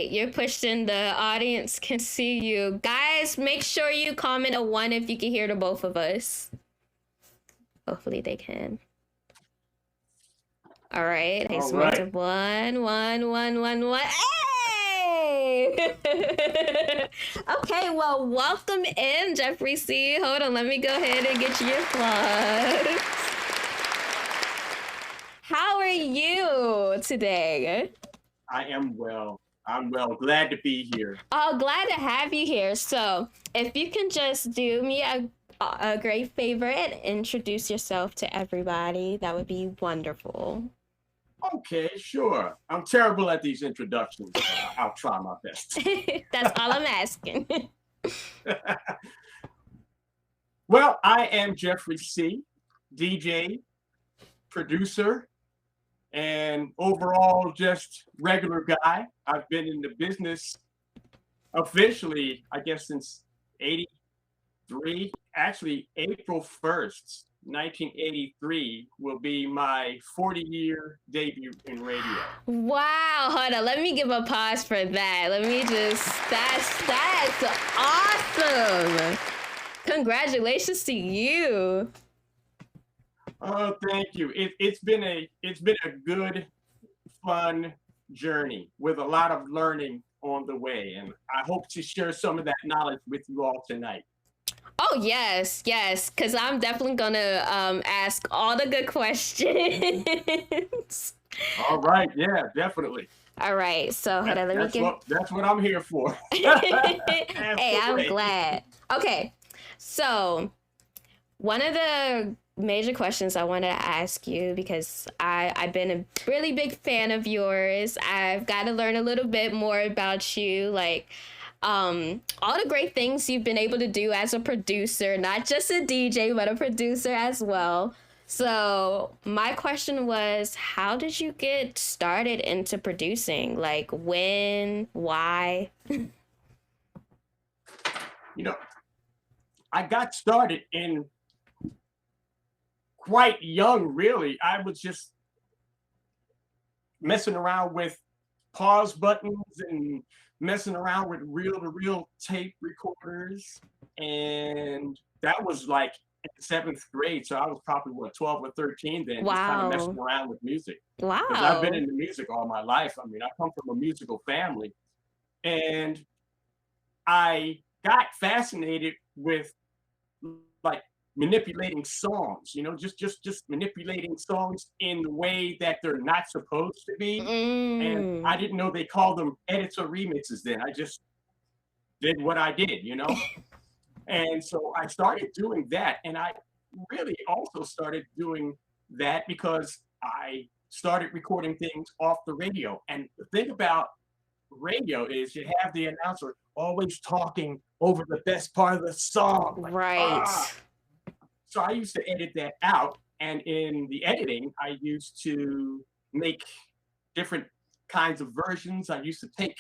right, you're pushing. The audience can see you. Guys, make sure you comment a 1 if you can hear the both of us. Hopefully they can. All right, I All submit right. 1, 1, 1, 1, 1. Hey! Okay, well, welcome in, Geoffrey Cee. Hold on, let me go ahead and get you your applause. How are you today? I am well. I'm well. Glad to be here. Oh, glad to have you here. So, if you can just do me a great favor and introduce yourself to everybody, that would be wonderful. Okay, sure. I'm terrible at these introductions. I'll try my best. That's all I'm asking. Well, I am Geoffrey Cee, DJ, producer, and overall just regular guy. I've been in the business officially, I guess, since 83. Actually, April 1st, 1983 will be my 40-year debut in radio. Wow, hold on. Let me give a pause for that. Let me just that's awesome. Congratulations to you. Oh, thank you. It's been a good, fun journey with a lot of learning on the way, and I hope to share some of that knowledge with you all tonight. Oh yes, yes, because I'm definitely gonna ask all the good questions. All right, yeah, definitely. All right, so hold on, let me get. That's what I'm here for. Hey, I'm glad. Okay, so one of the major questions I wanted to ask you, because I've been a really big fan of yours. I've got to learn a little bit more about you, like all the great things you've been able to do as a producer, not just a DJ, but a producer as well. So my question was, how did you get started into producing? Like when, why? You know, I got started in quite young, really. I was just messing around with pause buttons and messing around with reel-to-reel tape recorders. And that was like in seventh grade. So I was probably, what, 12 or 13 then, just kind of messing Wow. around with music. Because I've been Wow. into music all my life. I mean, I come from a musical family. And I got fascinated with like manipulating songs, just manipulating songs in the way that they're not supposed to be. And I Mm. didn't know they called them edits or remixes then. I just did what I did. And so I started doing that. And I really also started doing that because I started recording things off the radio. And the thing about radio is you have the announcer always talking over the best part of the song. Like, Right. So I used to edit that out. And in the editing, I used to make different kinds of versions. I used to take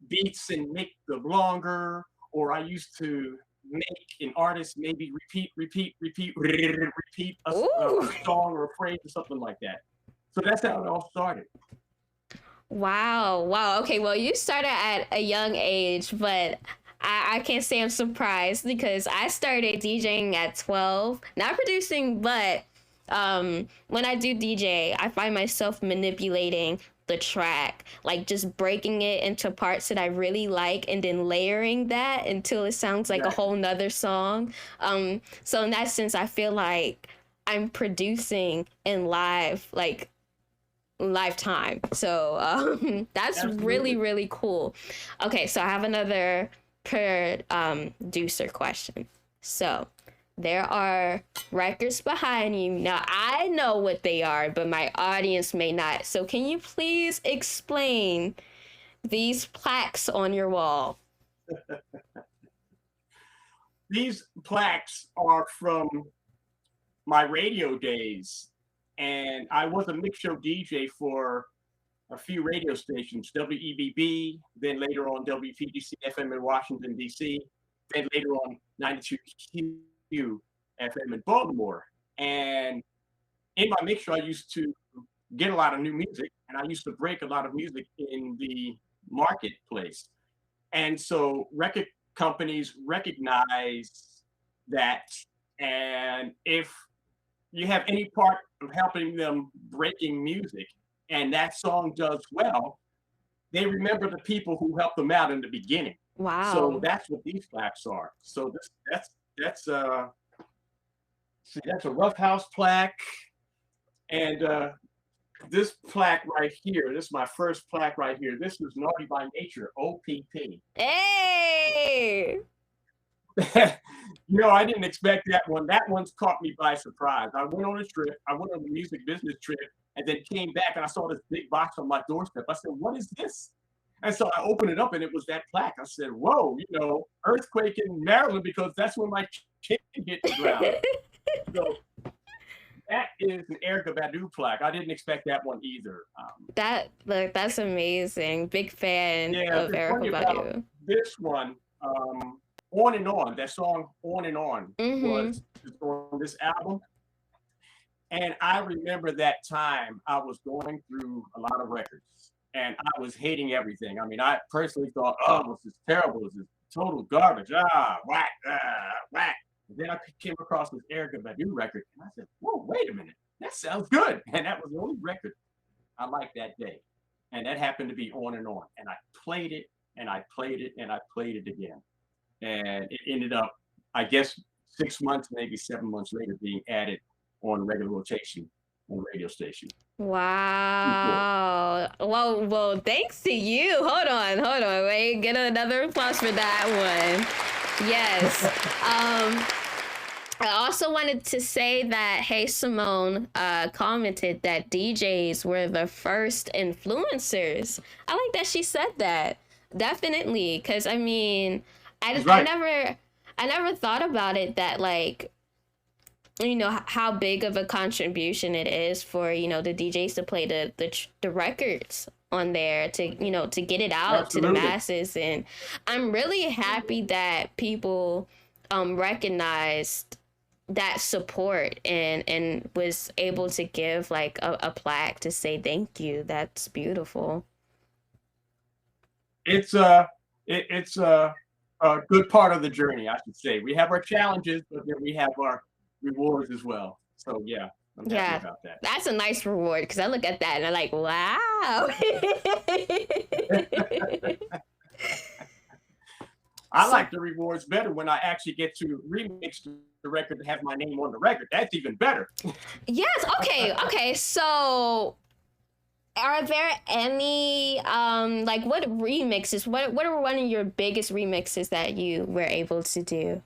beats and make them longer, or I used to make an artist maybe repeat a Ooh. song or a phrase or something like that. So that's how it all started. Wow. Wow. Okay. Well, you started at a young age, but I can't say I'm surprised because I started DJing at 12. Not producing, but when I do DJ, I find myself manipulating the track, like just breaking it into parts that I really like and then layering that until it sounds like a Exactly. whole nother song. So in that sense, I feel like I'm producing in lifetime. So that's really, Absolutely. really cool. Okay, so I have another producer question. So there are records behind you. Now I know what they are, but my audience may not. So can you please explain these plaques on your wall? These plaques are from my radio days, and I was a mix show DJ for a few radio stations, WEBB, then later on WPGC FM in Washington, D.C., then later on 92Q FM in Baltimore. And in my mix show, I used to get a lot of new music, and I used to break a lot of music in the marketplace. And so record companies recognize that. And if you have any part of helping them breaking music and that song does well, they remember the people who helped them out in the beginning. So Wow. that's what these plaques are. So that's see, that's a Rough House plaque. And this plaque right here, this is my first plaque right here. This was Naughty by Nature, OPP. Hey. I didn't expect that one. That one's caught me by surprise. I went on a trip. I went on a music business trip and then came back and I saw this big box on my doorstep. I said, what is this? And so I opened it up and it was that plaque. I said, whoa, earthquake in Maryland because that's when my kid hit the ground. So that is an Erykah Badu plaque. I didn't expect that one either. That's amazing. Big fan of Erykah Badu. This one, On and On, that song On and On was on this album. And I remember that time I was going through a lot of records and I was hating everything. I mean, I personally thought, oh, this is terrible. This is total garbage. Whack, whack. And then I came across this Erykah Badu record and I said, whoa, wait a minute. That sounds good. And that was the only record I liked that day. And that happened to be On and On. And I played it and I played it and I played it again. And it ended up, I guess, 6 months, maybe 7 months later, being added on regular rotation on the radio station. Wow. Well, thanks to you. Hold on. Wait, get another applause for that one. Yes. I also wanted to say that Hey Simone commented that DJs were the first influencers. I like that she said that. Definitely, because I mean, I never thought about it that like, how big of a contribution it is for the DJs to play the records on there to get it out to the masses. And I'm really happy that people recognized that support and was able to give like a plaque to say thank you. That's beautiful. It's a good part of the journey, I should say. We have our challenges, but then we have our rewards as well. So yeah, I'm happy about that. That's a nice reward because I look at that and I'm like, wow. I like the rewards better when I actually get to remix the record to have my name on the record. That's even better. Yes. Okay. So are there any like what remixes? What are one of your biggest remixes that you were able to do?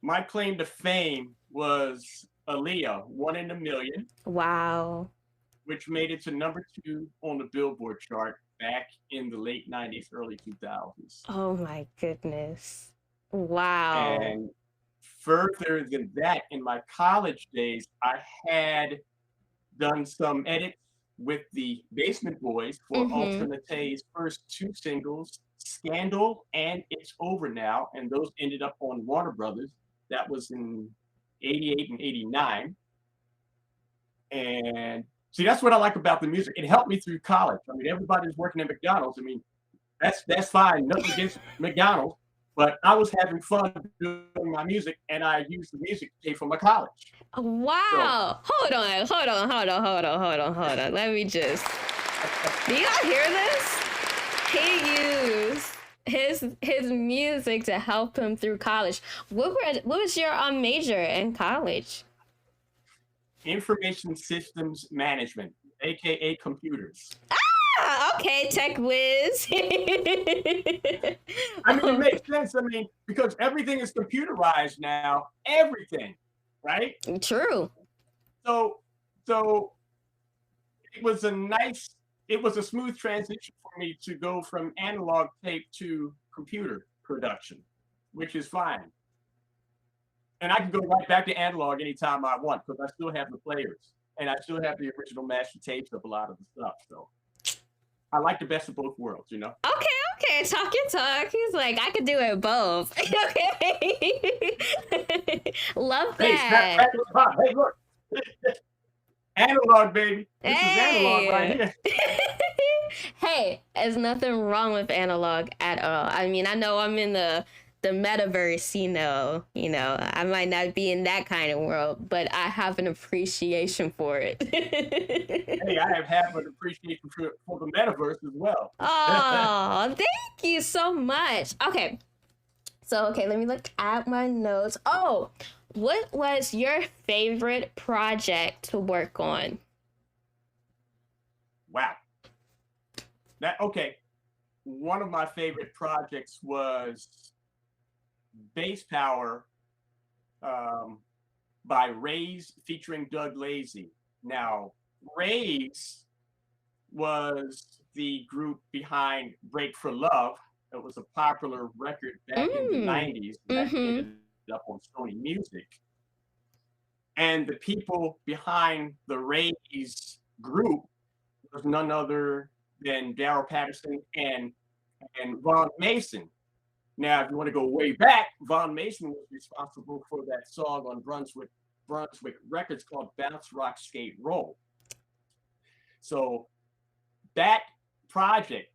My claim to fame was Aaliyah, One in a Million. Wow. Which made it to #2 on the Billboard chart back in the late 90s, early 2000s. Oh my goodness. Wow. And further than that, in my college days, I had done some edits with the Basement Boys for Alternate's first 2 singles, Scandal and It's Over Now. And those ended up on Warner Brothers. That was in 88 and 89. And see, that's what I like about the music. It helped me through college. I mean, everybody's working at McDonald's. I mean, that's fine. Nothing against McDonald's. But I was having fun doing my music, and I used the music to pay for my college. Wow. So, hold on. Let me just... Do y'all hear this? He used his music to help him through college. What was your major in college? Information systems management, aka computers. Okay, tech whiz. I mean, it makes sense. I mean, because everything is computerized now. Everything, right? True. So it was a smooth transition for me to go from analog tape to computer production, which is fine. And I can go right back to analog anytime I want because I still have the players and I still have the original master tapes of a lot of the stuff. So I like the best of both worlds, you know? Okay. Talk your talk. He's like, I could do it both. Okay. Love that. Hey, look. Analog, baby. This is analog right Hey. here. Hey, there's nothing wrong with analog at all. I mean, I know I'm in the metaverse, I might not be in that kind of world, but I have an appreciation for it. Hey, I have half an appreciation for the metaverse as well. Oh, thank you so much. Okay. So, okay, let me look at my notes. Oh, what was your favorite project to work on? Wow. Okay. One of my favorite projects was Bass Power by Rays featuring Doug Lazy. Now, Rays was the group behind Break for Love. It was a popular record back in the 90s that Mm-hmm. ended up on Sony Music. And the people behind the Rays group was none other than Daryl Patterson and Von Mason. Now, if you want to go way back, Von Mason was responsible for that song on Brunswick Records called Bounce Rock Skate Roll. So that project,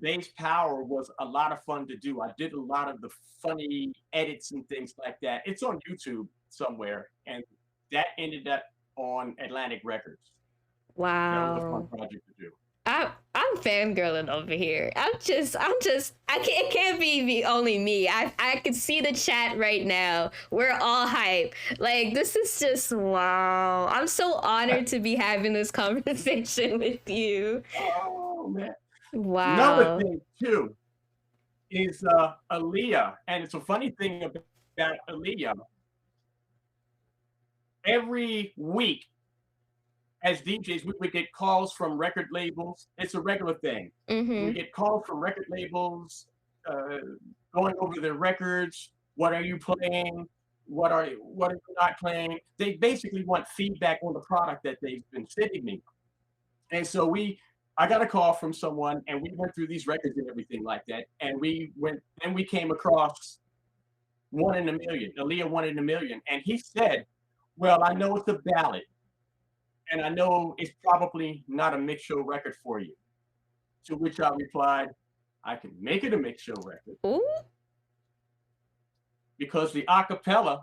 Bass Power, was a lot of fun to do. I did a lot of the funny edits and things like that. It's on YouTube somewhere, and that ended up on Atlantic Records. That was a fun Wow. project to do. I'm fangirling over here. It can't be only me. I can see the chat right now. We're all hype. Like, this is just wow. I'm so honored to be having this conversation with you. Oh man. Another Wow. thing too is Aaliyah, and it's a funny thing about Aaliyah. Every week, as DJs, we would get calls from record labels. It's a regular thing. We Mm-hmm. get calls from record labels, uh, going over their records. What are you playing? What are you not playing? They basically want feedback on the product that they've been sending me. And so I got a call from someone, and we went through these records and everything like that. And we came across One in a Million, Aaliyah One in a Million. And he said, well, I know it's a ballad, and I know it's probably not a mix show record for you. To which I replied, I can make it a mix show record Ooh. because the acapella,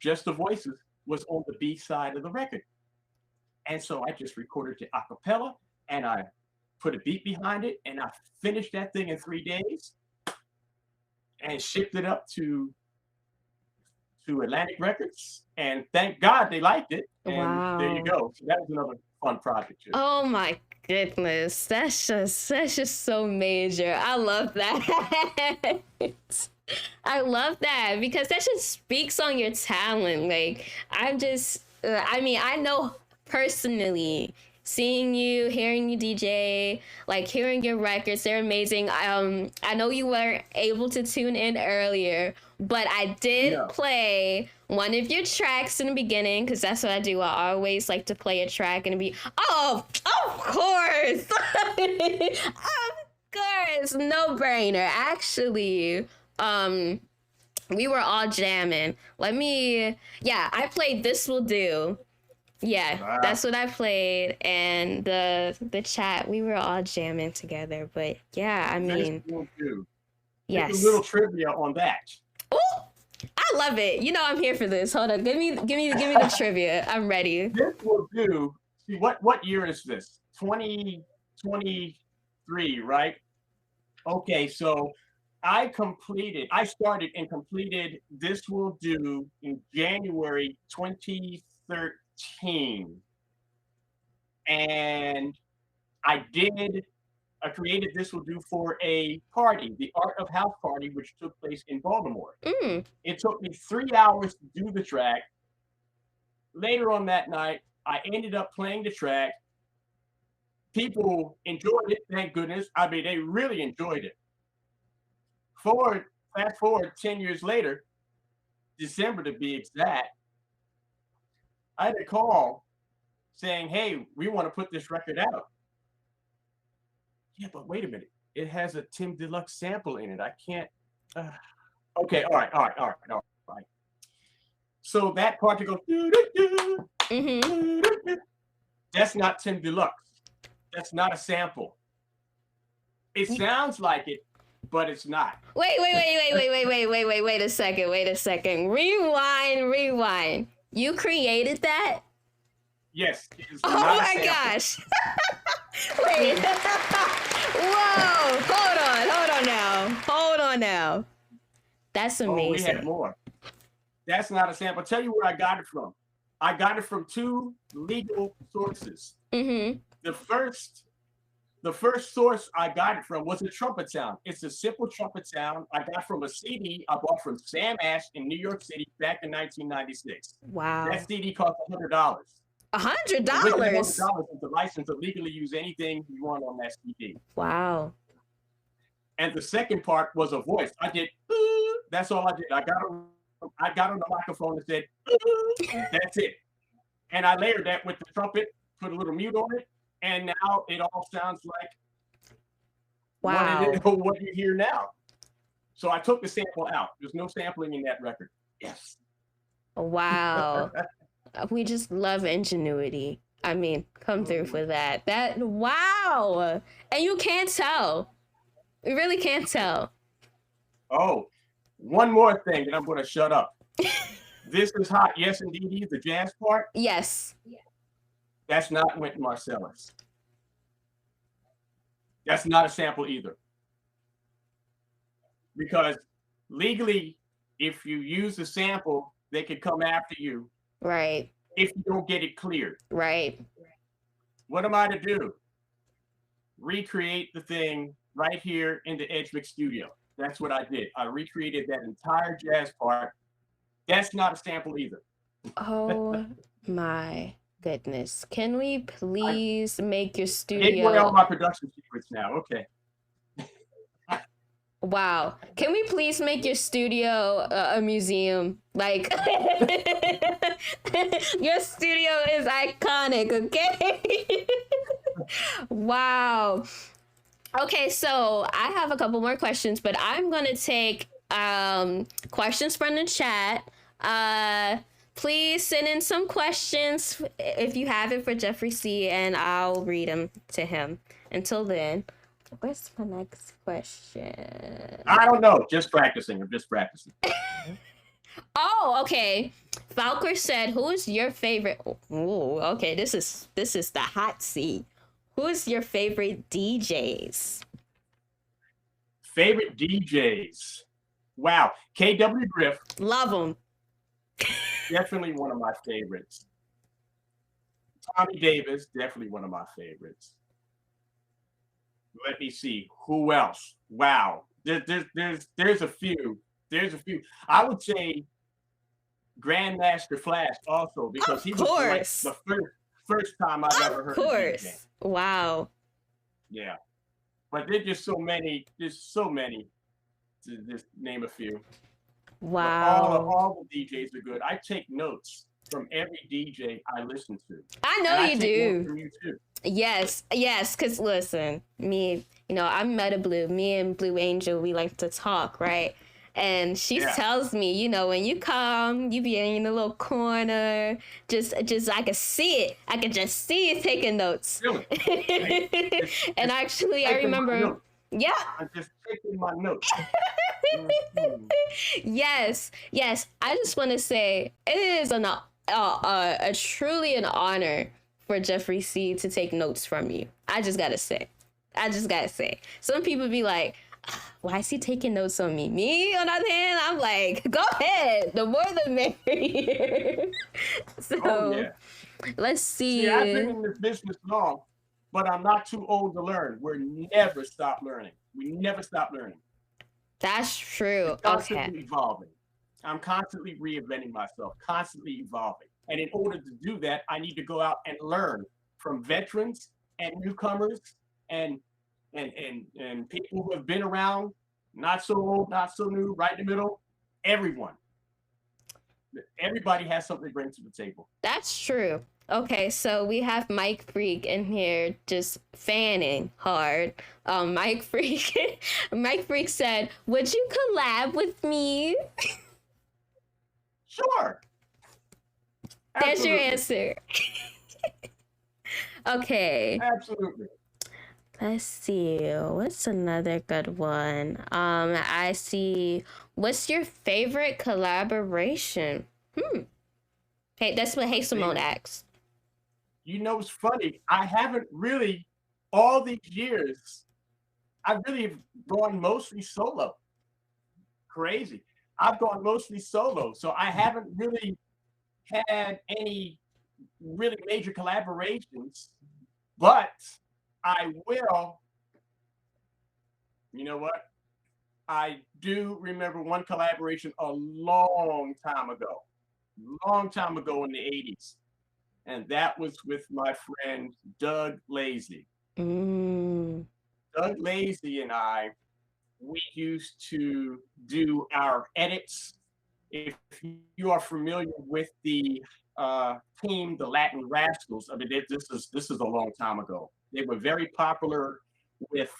just the voices, was on the B side of the record. And so I just recorded the acapella, and I put a beat behind it, and I finished that thing in 3 days and shipped it up to Atlantic Records. And thank God they liked it. And there you Wow. go. So that was another fun project too. Oh my goodness. That's just so major. I love that. I love that because that just speaks on your talent. Like, I mean, I know personally seeing you, hearing you DJ, like hearing your records, they're amazing. I know you were able to tune in earlier, but I did Yeah. play one of your tracks in the beginning because that's what I do. I always like to play a track and be, oh, of course, of course, no brainer. Actually, we were all jamming. Yeah, I played This Will Do. Yeah, Wow. that's what I played, and the chat, we were all jamming together. But yeah, I mean, This will do. Here's a yes. little trivia on that. Oh, I love it. You know I'm here for this. Hold on, give me the trivia. I'm ready. This will do. See, what year is this? 2023, right? Okay, so I started and completed This Will Do in January 2013. And I created This Will Do for a party, the Art of House party, which took place in Baltimore. It took me 3 hours to do the track. Later on that night, I ended up playing the track. People enjoyed it, thank goodness. I mean, they really enjoyed it. Fast forward 10 years later, December to be exact, I had a call saying, hey, we want to put this record out. Yeah, but wait a minute. It has a Tim Deluxe sample in it. I can't. Okay, all right. So that part to go. Mm-hmm. That's not Tim Deluxe. That's not a sample. It sounds like it, but it's not. Wait a second. Rewind. You created that? Yes. Oh my gosh. Wait. Whoa. Hold on now. That's amazing. Oh, we had more. That's not a sample. I'll tell you where I got it from. I got it from two legal sources. Mm-hmm. The first source I got it from was a trumpet sound. It's a simple trumpet sound I got from a CD I bought from Sam Ash in New York City back in 1996. Wow. That CD cost $100. $100? $100 is the license to legally use anything you want on that CD. Wow. And the second part was a voice. I did, that's all I did. I got on the microphone and said, that's it. And I layered that with the trumpet, put a little mute on it, and now it all sounds like what you hear now. So I took the sample out. There's no sampling in that record. Yes. Wow. We just love ingenuity. I mean, come through for that. Wow. And you can't tell. You really can't tell. Oh, one more thing, and I'm going to shut up. This is hot. Yes, indeed. The jazz part. Yes. That's not Wynton Marsalis. That's not a sample either. Because legally, if you use a sample, they could come after you. Right. If you don't get it cleared. Right. What am I to do? Recreate the thing right here in the Edgwick studio. That's what I did. I recreated that entire jazz part. That's not a sample either. Oh my goodness. Can we please make your studio... Take away all my production secrets now. Okay. Wow. Can we please make your studio a museum? Like, your studio is iconic, okay? Wow. Okay, so I have a couple more questions, but I'm going to take questions from the chat. Please send in some questions if you have it for Geoffrey Cee, and I'll read them to him. Until then, where's my next question? I don't know. Just practicing. I'm just practicing. Oh, okay. Falker said, "Who is your favorite?" Oh, okay. This is the hot seat. Who is your favorite DJs? Favorite DJs? Wow. KW Griff. Love them. Definitely one of my favorites. Tommy Davis, definitely one of my favorites. Let me see. Who else? Wow. There's a few. There's a few. I would say Grandmaster Flash also, because he was like the first time I've ever heard of DJ. Wow. Yeah. But there's just so many. There's so many to just name a few. Wow. All the DJs are good. I take notes from every DJ I listen to. I know you do. From you too. Yes, because listen, I'm MetaBlue. Me and Blue Angel, we like to talk, right? And she tells me, when you come, you be in the little corner, just I can see it. I can just see you taking notes. Really? And actually, I remember. Yeah. I'm just taking my notes. Yes. I just want to say it is a truly an honor for Geoffrey Cee to take notes from you. I just gotta say. Some people be like, why is he taking notes on me? Me, on the other hand, I'm like, go ahead. The more the merrier. So, let's see. See, I've been in this business long, but I'm not too old to learn. We never stop learning. That's true. Constantly evolving. I'm constantly reinventing myself, constantly evolving. And in order to do that, I need to go out and learn from veterans and newcomers and people who have been around, not so old, not so new, right in the middle. Everyone. Everybody has something to bring to the table. That's true. Okay, so we have Mike Freak in here just fanning hard. Mike Freak said, "Would you collab with me?" Sure. That's your answer. Okay. Absolutely. Let's see. What's another good one? I see. What's your favorite collaboration? Hey, that's what My Hey Simone favorite. asked. You know, it's funny. I haven't really, all these years, I really have gone mostly solo. Crazy. I've gone mostly solo. So I haven't really had any really major collaborations, but I will, you know what? I do remember one collaboration a long time ago in the 80s. And that was with my friend Doug Lazy. Mm. Doug Lazy and I, we used to do our edits. If you are familiar with the team, the Latin Rascals, I mean, this is a long time ago. They were very popular with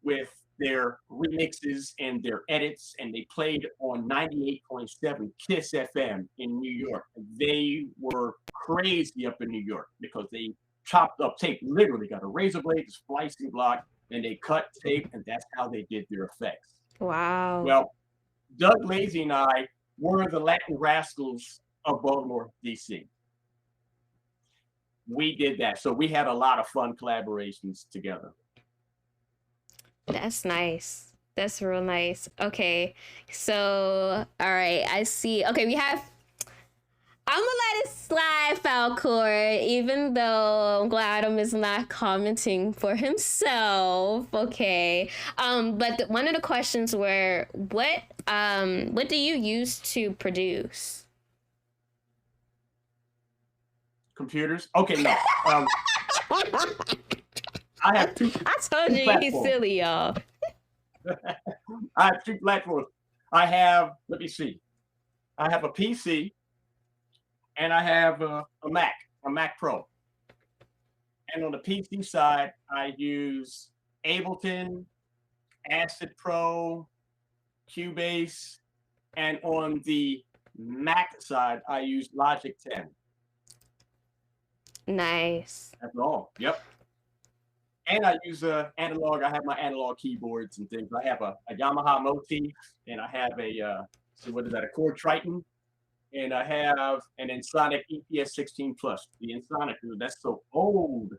with their remixes and their edits, and they played on 98.7 Kiss FM in New York. They were crazy up in New York because they chopped up tape, literally got a razor blade, a splicing block, and they cut tape, and that's how they did their effects. Wow. Well, Doug Lazy and I were the Latin Rascals of Baltimore, D.C. We did that. So we had a lot of fun collaborations together. That's nice. That's real nice. Okay. So, all right. I see. Okay, we have. I'm gonna let it slide, Falcor, even though Gladom is not commenting for himself. Okay. But one of the questions were, what do you use to produce? Computers? Okay, no. I have two, I told two you he's platforms. silly, y'all. I have two platforms. I have, let me see, I have a PC and I have a Mac Pro. And on the PC side, I use Ableton, Acid Pro, Cubase, and on the Mac side, I use Logic 10. Nice. That's all. Yep. And I use analog. I have my analog keyboards and things. I have a Yamaha Motif, and I have so what is that? A Core Triton, and I have an Ensoniq EPS 16 Plus. The Ensoniq, that's so old.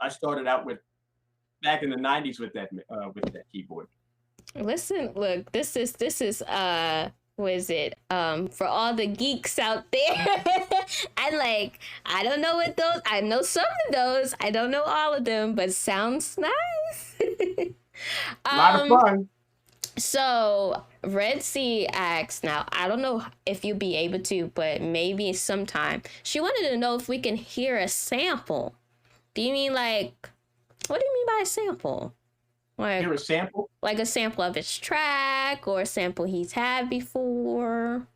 I started out with back in the 90s with that keyboard. Listen, look, this is what is it? For all the geeks out there. I don't know what those, I know some of those. I don't know all of them, but sounds nice. A lot of fun. So Red Sea asks, now I don't know if you'll be able to, but maybe sometime. She wanted to know if we can hear a sample. Do you mean like, what do you mean by a sample? Hear a sample? Like a sample of his track or a sample he's had before.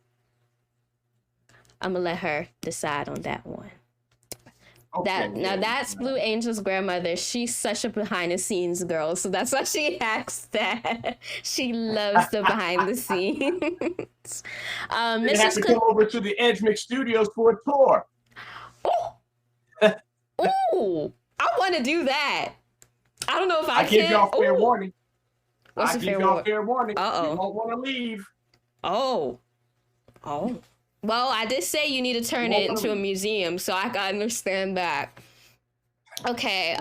I'm gonna let her decide on that one. Okay, That's Blue Angel's grandmother. She's such a behind the scenes girl, so that's why she asked that. She loves the behind the scenes. You have to come over to the Edge Mix Studios for a tour. Ooh, I want to do that. I don't know if I can. Give y'all fair warning. What's I give y'all fair warning. Uh-oh. You don't want to leave. Oh. Well, I did say you need to turn it into a museum, so I can understand that. Okay.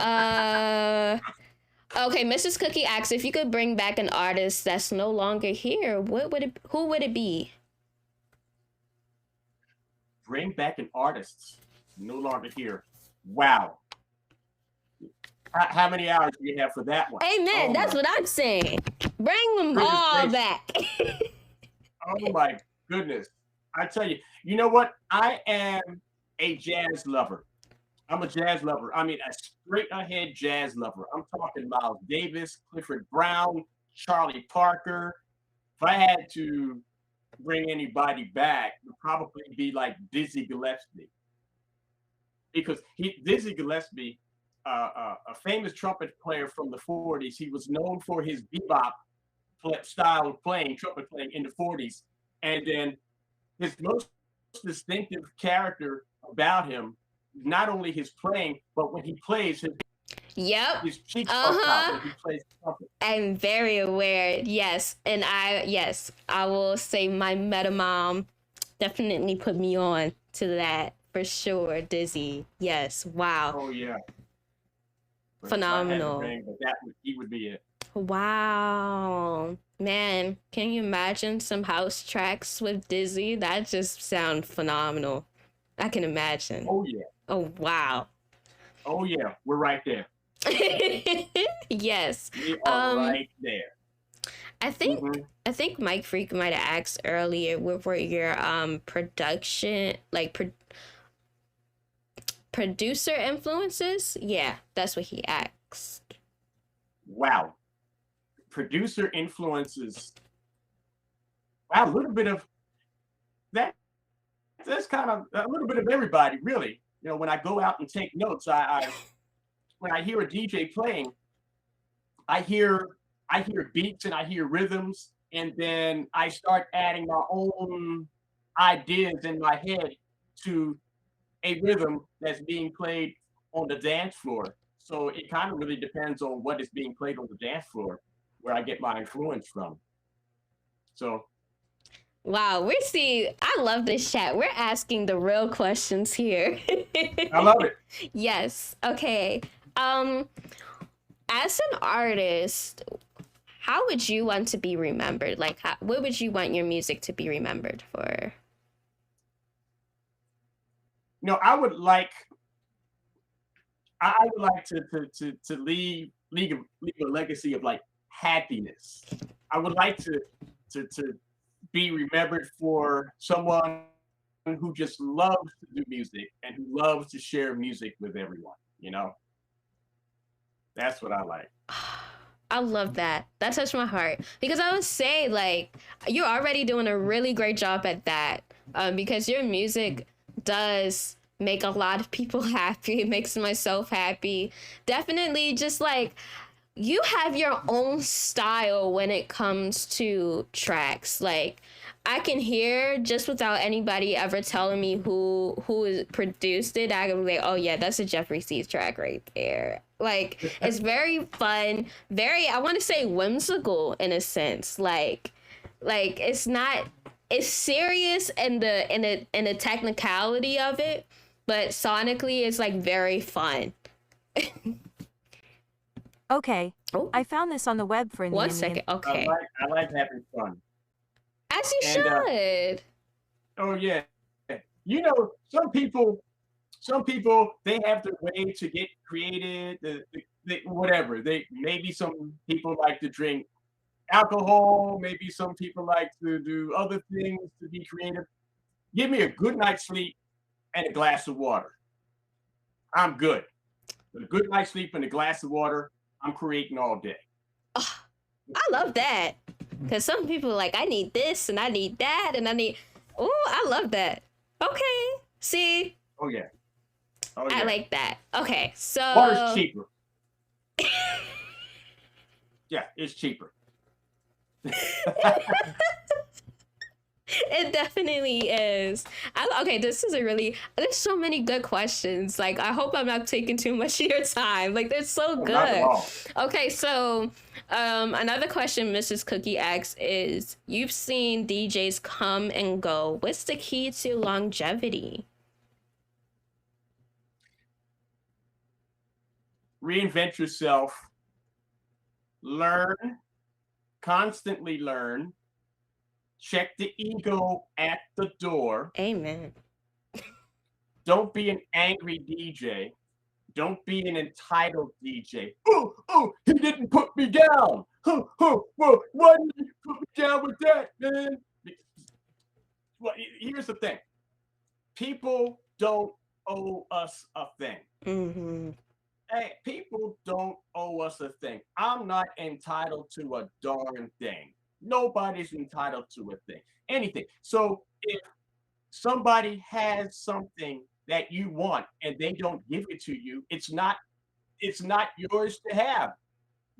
Okay. Mrs. Cookie asks if you could bring back an artist that's no longer here. Who would it be? Bring back an artist no longer here. Wow. How many hours do you have for that one? Amen. That's what I'm saying. Bring them all back. Oh my goodness. I tell you, you know what? I am a jazz lover. I'm a jazz lover. I mean, a straight ahead jazz lover. I'm talking Miles Davis, Clifford Brown, Charlie Parker. If I had to bring anybody back, it would probably be like Dizzy Gillespie. Because Dizzy Gillespie, a famous trumpet player from the 40s, he was known for his bebop style of playing, trumpet playing in the 40s. And then his most distinctive character about him not only his playing, but when he plays, Yep. his cheeks puff out Uh-huh. when he plays trumpet. I'm very aware. Yes. And yes, I will say my meta mom definitely put me on to that for sure. Dizzy. Yes. Wow. Oh yeah. But if I had a Phenomenal. ring, he would be it. Wow. Man, can you imagine some house tracks with Dizzy? That just sound phenomenal. I can imagine. Oh yeah. Oh wow. Oh yeah. We're right there. Yes. We are right there. I think Mm-hmm. I think Mike Freak might have asked earlier what were your production like producer influences? Yeah, that's what he asked. Wow. Producer influences. Wow, a little bit of that. That's kind of a little bit of everybody, really. You know, when I go out and take notes, when I hear a DJ playing, I hear beats and I hear rhythms, and then I start adding my own ideas in my head to a rhythm that's being played on the dance floor. So it kind of really depends on what is being played on the dance floor where I get my influence from. So Wow, we're seeing I love this chat. We're asking the real questions here. I love it. Yes. Okay. Um as an artist, how would you want to be remembered? Like what would you want your music to be remembered for? You know, I would like to leave a legacy of like happiness. I would like to be remembered for someone who just loves to do music and who loves to share music with everyone. You know, that's what I like. I love that. That touched my heart because I would say like you're already doing a really great job at that. Because your music does make a lot of people happy. It makes myself happy. Definitely, just like you have your own style when it comes to tracks. Like I can hear just without anybody ever telling me who produced it. I can be like, oh yeah, that's a Geoffrey Cee track right there. Like it's very fun, very I want to say whimsical in a sense. Like it's not it's serious in the technicality of it, but sonically it's like very fun. Okay, Oh, I found this on the web for one me. second. Okay, I like having fun. as you And should. oh yeah, you know, some people they have their way to get created. Whatever they maybe some people like to drink alcohol. Maybe some people like to do other things to be creative. Give me a good night's sleep and a glass of water. I'm good. With a good night's sleep and a glass of water, I'm creating all day. Oh, I love that because some people are like I need this and I need that and I need. Oh, I love that. Okay, see, Oh yeah. Oh I yeah. like that. Okay, so Water's cheaper. Yeah, it's cheaper. it definitely is. Okay, this is a really. There's so many good questions. Like, I hope I'm not taking too much of your time. Like, they're so Oh, not at good. all. Okay, so another question Mrs. Cookie asks is: you've seen DJs come and go. What's the key to longevity? Reinvent yourself. Learn. Constantly learn. Check the ego at the door. Amen. Don't be an angry DJ. Don't be an entitled DJ. Oh, he didn't put me down. Well, why did you put me down with that, man? Well, here's the thing. People don't owe us a thing. Mm-hmm. Hey, people don't owe us a thing. I'm not entitled to a darn thing. Nobody's entitled to a thing, anything. So if somebody has something that you want and they don't give it to you, it's not yours to have.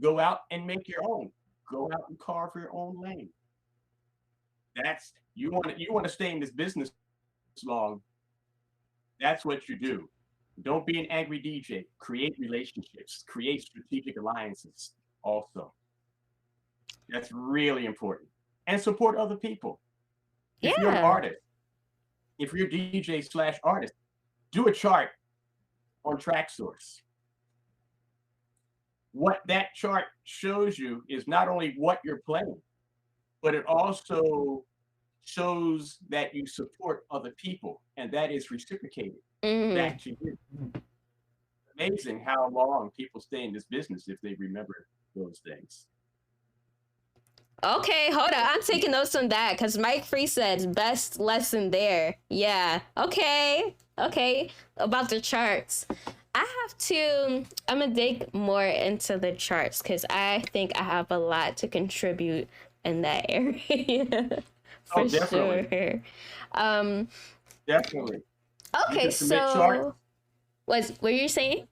Go out and make your own. Go out and carve your own lane. That's you want to stay in this business long. That's what you do. Don't be an angry DJ. Create relationships, create strategic alliances also. That's really important. And support other people. If you're an Yeah. artist, if you're DJ slash artist, do a chart on track source. What that chart shows you is not only what you're playing, but it also shows that you support other people, and that is reciprocated Mm. back to you. Amazing how long people stay in this business if they remember those things. Okay, hold on. I'm taking notes on that because Mike Free said best lesson there. Yeah. Okay. Okay. About the charts. I'm going to dig more into the charts because I think I have a lot to contribute in that area. For Definitely. sure. Um, Definitely. okay, so what were you saying?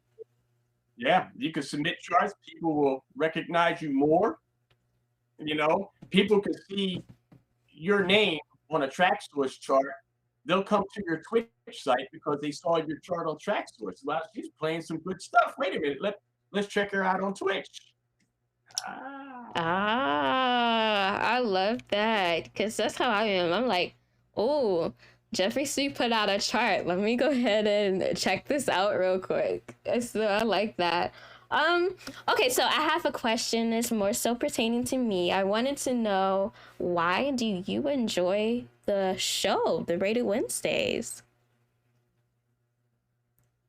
Yeah, you can submit charts. People will recognize you more. You know, people can see your name on a TrackSource chart. They'll come to your Twitch site because they saw your chart on TrackSource. Well, she's playing some good stuff. Wait a minute, let's check her out on Twitch. I love that because that's how I am. I'm like, oh, Geoffrey Cee put out a chart. Let me go ahead and check this out real quick. So I like that. Okay, so I have a question that's more so pertaining to me. I wanted to know, why do you enjoy the show, the Rated Wednesdays?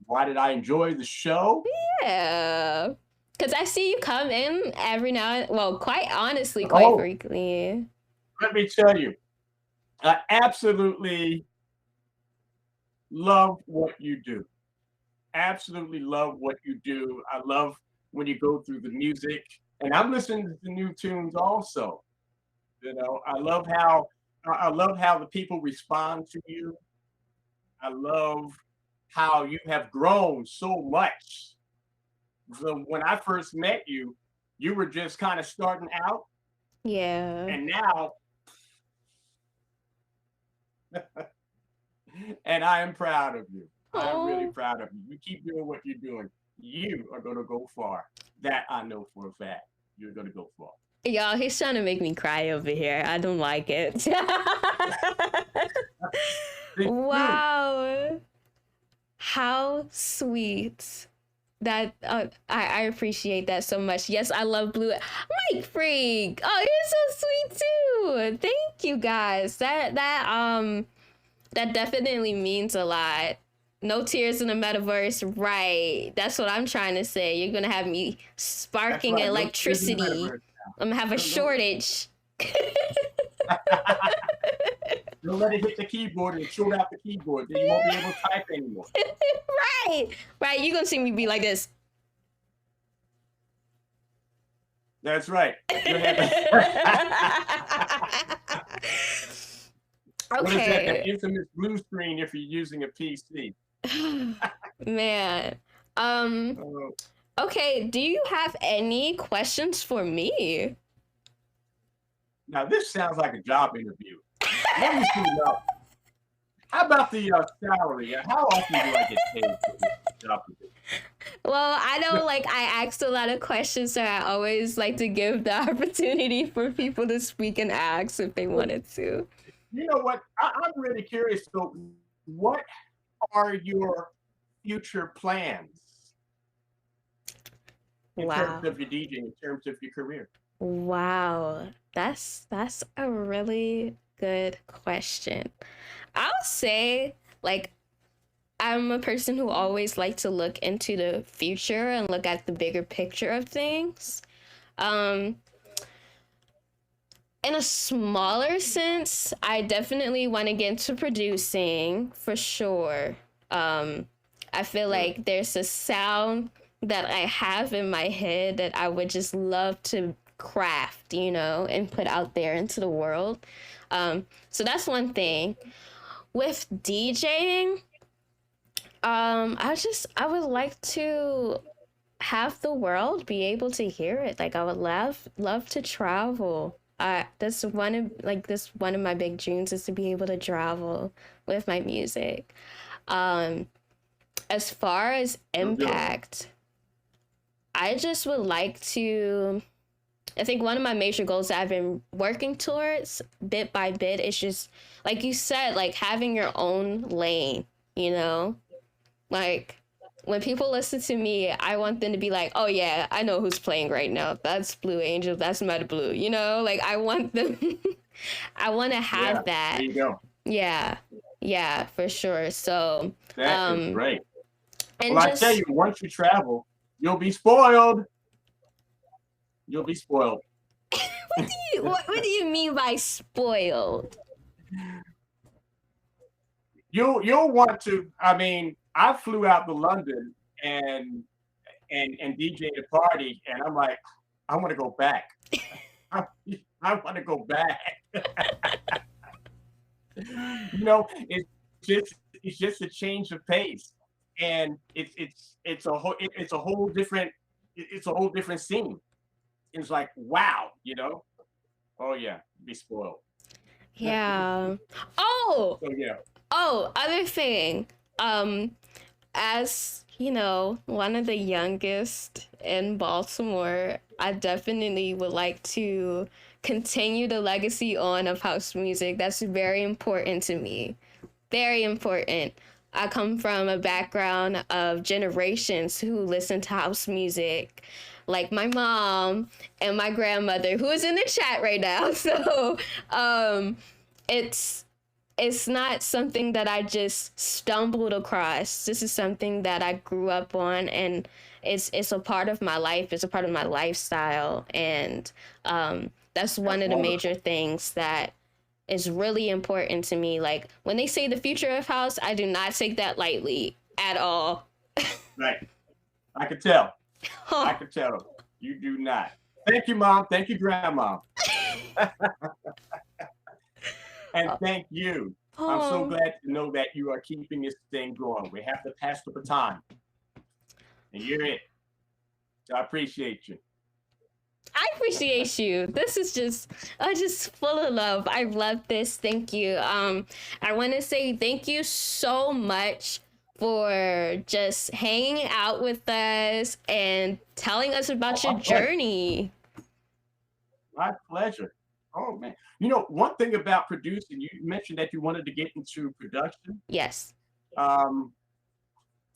Why did I enjoy the show? Yeah. Because I see you come in every now and, well, quite honestly, quite frequently. Let me tell you, I absolutely love what you do. Absolutely love what you do. I love when you go through the music, and I'm listening to the new tunes also. You know, I love how the people respond to you. I love how you have grown so much. So when I first met you, you were just kind of starting out. Yeah. And now, and I am proud of you. I'm really proud of you. You keep doing what you're doing. You are going to go far. That I know for a fact. You're going to go far. Y'all, he's trying to make me cry over here. I don't like it. Wow. How sweet. That I appreciate that so much. Yes, I love Blue. Mike Freak. Oh, you're so sweet too. Thank you guys. That definitely means a lot. No tears in the metaverse, right? That's what I'm trying to say. You're gonna have me sparking electricity. I'm gonna have a shortage. Don't let it hit the keyboard and shoot out the keyboard. Then you won't be able to type anymore. Right. You're gonna see me be like this. That's right. Okay. What is that? That infamous blue screen if you're using a PC. Man. Okay, do you have any questions for me? Now this sounds like a job interview. Let me see now. How about the salary? How often do I get paid for this job? Well, I know, like, I asked a lot of questions, so I always like to give the opportunity for people to speak and ask if they wanted to. You know what? I'm really curious. So, what are your future plans in terms of your DJing, in terms of your career? Wow, that's a really good question. I'll say, like, I'm a person who always likes to look into the future and look at the bigger picture of things. In a smaller sense, I definitely want to get into producing for sure. I feel like there's a sound that I have in my head that I would just love to craft, you know, and put out there into the world. So that's one thing. With DJing, I would like to have the world be able to hear it. Like, I would love to travel. That's one of my big dreams, is to be able to travel with my music. as far as impact, I just would like to, I think one of my major goals that I've been working towards bit by bit is just, like you said, like having your own lane, you know? Like, when people listen to me, I want them to be like, oh yeah, I know who's playing right now. That's Blue Angel, that's MetaBlue, you know? Like, I want them, I want to have that. There you go. Yeah, for sure. So, That is great. and Well, just, I tell you, once you travel, you'll be spoiled. You'll be spoiled. what do you mean by spoiled? You'll want to. I mean, I flew out to London and DJ'd a party, and I'm like, I want to go back. I want to go back. You know, it's just a change of pace, and it's a whole different scene. It's like, wow, you know. Oh yeah, be spoiled. Yeah. Oh, So yeah. other thing. As you know, one of the youngest in Baltimore, I definitely would like to continue the legacy on of house music. That's very important to me. Very important. I come from a background of generations who listen to house music, like my mom and my grandmother, who is in the chat right now. So, it's not something that I just stumbled across. This is something that I grew up on, and it's a part of my life. It's a part of my lifestyle, and that's one of the major things that is really important to me. Like, when they say the future of house, I do not take that lightly at all. Right. I could tell. I could tell. You do not. Thank you, Mom. Thank you, Grandma. And thank you. I'm so glad to know that you are keeping this thing going. We have to pass the baton. And you're it. So I appreciate you. I appreciate you. This is just full of love. I love this. Thank you. I want to say thank you so much for just hanging out with us and telling us about your journey. My pleasure. Oh man. You know, one thing about producing, you mentioned that you wanted to get into production. Yes.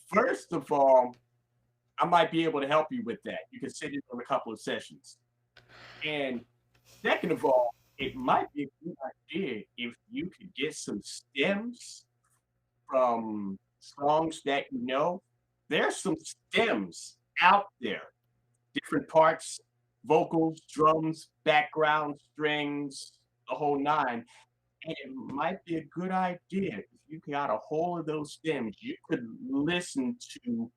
First of all, I might be able to help you with that. You can sit in on a couple of sessions. And second of all, it might be a good idea if you could get some stems from songs that you know. There's some stems out there, different parts, vocals, drums, background, strings, the whole nine. And it might be a good idea if you got a hold of those stems, you could listen to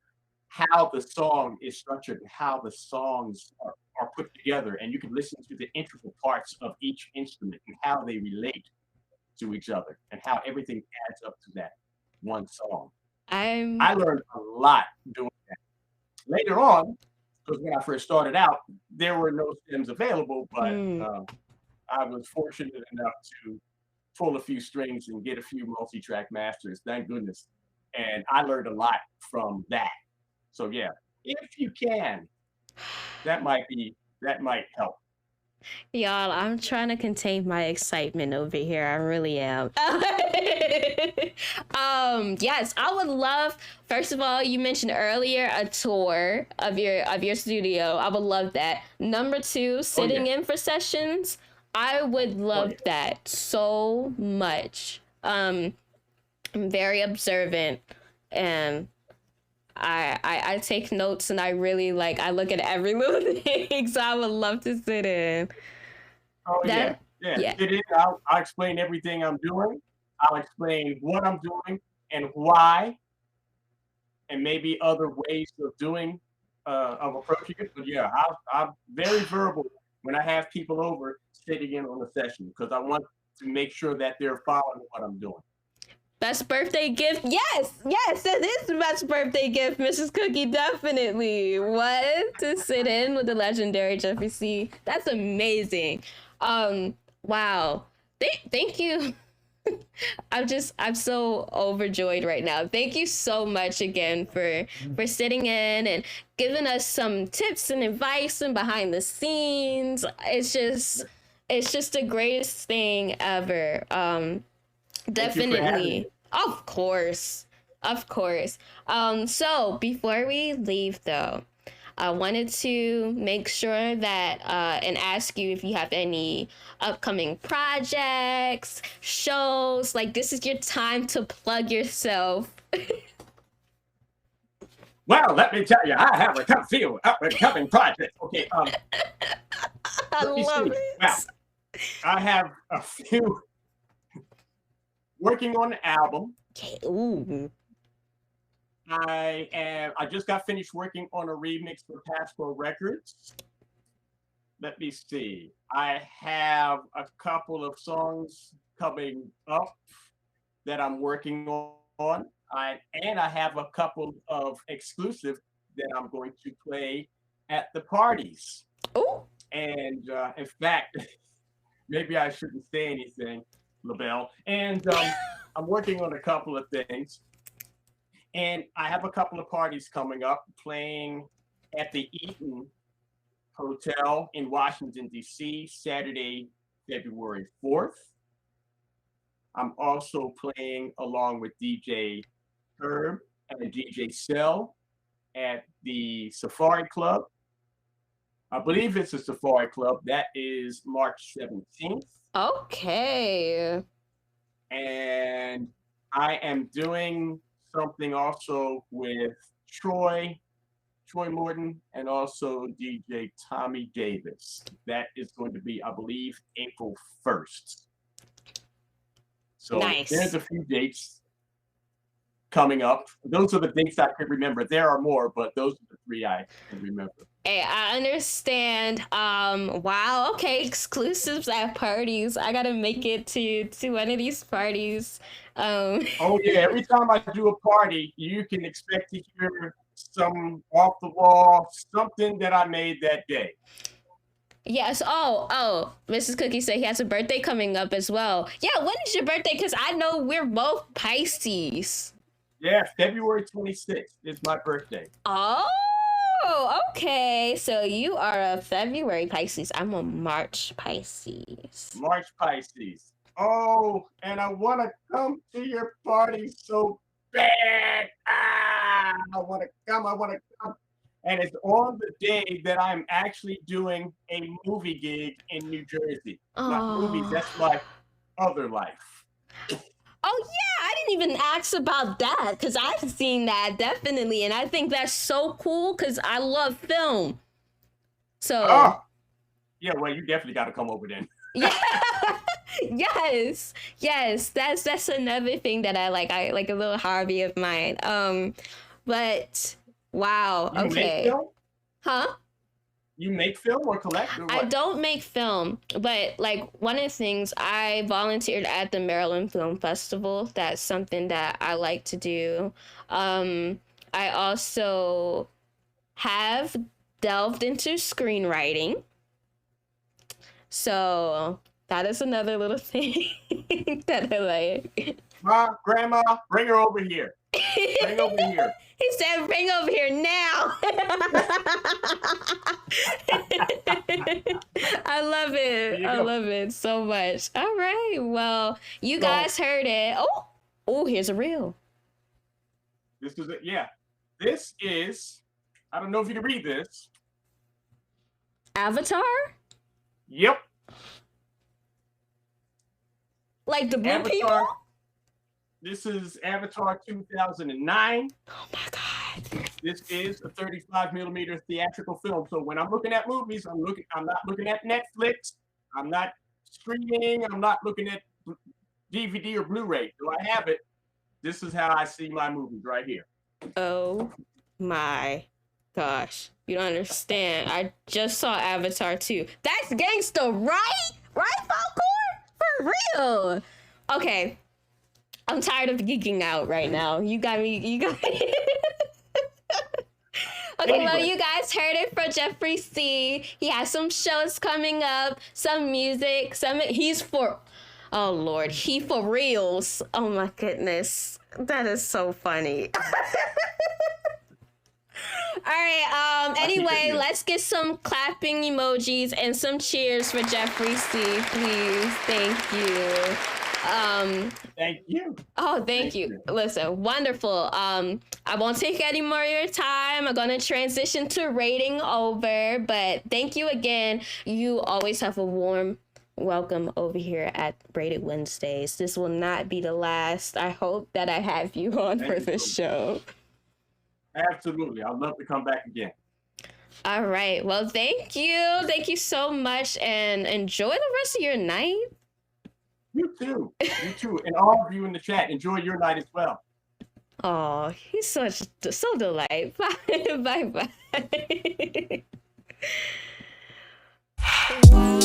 how the song is structured, how the songs are put together, and you can listen to the integral parts of each instrument and how they relate to each other and how everything adds up to that one song. I learned a lot doing that. Later on, because when I first started out, there were no stems available, but I was fortunate enough to pull a few strings and get a few multi-track masters, thank goodness. And I learned a lot from that. So yeah, if you can, that might help. Y'all, I'm trying to contain my excitement over here. I really am. Yes, I would love, first of all, you mentioned earlier a tour of your studio. I would love that. Number two, sitting in for sessions. I would love that so much. I'm very observant, and I take notes, and I really I look at every little thing, so I would love to sit in. Oh yeah. Sit in. I'll explain everything I'm doing. I'll explain what I'm doing and why, and maybe other ways of doing of approaching it. But yeah, I'm very verbal when I have people over sitting in on the session, because I want to make sure that they're following what I'm doing. Best birthday gift? Yes, that is the best birthday gift, Mrs. Cookie, definitely. What? To sit in with the legendary Geoffrey Cee. That's amazing. Wow. Thank you. I'm so overjoyed right now. Thank you so much again for sitting in and giving us some tips and advice and behind the scenes. It's just the greatest thing ever. Thank you for having me. Definitely. Of course. Of course. So before we leave though, I wanted to make sure that and ask you if you have any upcoming projects, shows. Like, this is your time to plug yourself. Well, let me tell you, I have a few upcoming projects. Okay, I let me love see. it. Wow, I have a few working on an album. Okay. Ooh. I just got finished working on a remix for Passport Records. Let me see. I have a couple of songs coming up that I'm working on. I have a couple of exclusive that I'm going to play at the parties. Ooh. And in fact, maybe I shouldn't say anything, LaBelle. And I'm working on a couple of things. And I have a couple of parties coming up, playing at the Eaton Hotel in Washington, D.C., Saturday, February 4th. I'm also playing along with DJ Herb and DJ Cell at the Safari Club. I believe it's a Safari Club. That is March 17th. Okay. And I am doing something also with Troy Morton, and also DJ Tommy Davis. That is going to be, I believe, April 1st. So nice. There's a few dates coming up. Those are the dates I can remember. There are more, but those are the three I can remember. Hey, I understand. Wow, okay, exclusives at parties. I gotta make it to one of these parties. Oh yeah, every time I do a party, you can expect to hear some off the wall, something that I made that day. Yes. Oh, Mrs. Cookie said he has a birthday coming up as well. Yeah, when is your birthday? Because I know we're both Pisces. Yeah, February 26th is my birthday. Oh, okay. So you are a February Pisces. I'm a March Pisces. March Pisces. Oh, and I want to come to your party so bad. I want to come. And it's on the day that I'm actually doing a movie gig in New Jersey. Not movies, that's my other life. Oh yeah, I didn't even ask about that because I've seen that definitely, and I think that's so cool because I love film. So yeah, well, you definitely got to come over then. Yeah. yes, that's another thing that I like a little hobby of mine. But wow, you okay. Make film? Huh? You make film or collect or what? I don't make film, but like one of the things, I volunteered at the Maryland Film Festival. That's something that I like to do. I also have delved into screenwriting. So that is another little thing that I like. Grandma, bring her over here. Bring over here. He said, bring over here now. I love it. I love it so much. All right. Well, you guys heard it. Oh, here's a reel. This is it. Yeah. This is, I don't know if you can read this. Avatar? Yep. Like the blue people? This is Avatar 2009. Oh my God. This is a 35mm theatrical film. So when I'm looking at movies, I'm not looking at Netflix. I'm not streaming. I'm not looking at DVD or Blu-ray. Do I have it? This is how I see my movies right here. Oh my gosh. You don't understand. I just saw Avatar 2. That's gangsta, right? Right, Falcor? For real. Okay. I'm tired of geeking out right now. You got me. Okay, well, you guys heard it from Geoffrey Cee. He has some shows coming up, some music, he's for Oh Lord, he for reals. Oh my goodness. That is so funny. All right, anyway, let's get some clapping emojis and some cheers for Geoffrey Cee, please. Thank you. Thank you. Oh, thank you. Listen, wonderful. I won't take any more of your time. I'm gonna transition to rating over, but thank you again. You always have a warm welcome over here at Braided Wednesdays. This will not be the last. I hope that I have you on for this show. Absolutely. I'd love to come back again. All right. Well, thank you. Thank you so much, and enjoy the rest of your night. You too. You too. And all of you in the chat, enjoy your night as well. Oh, he's so delight. Bye. Bye. Wow.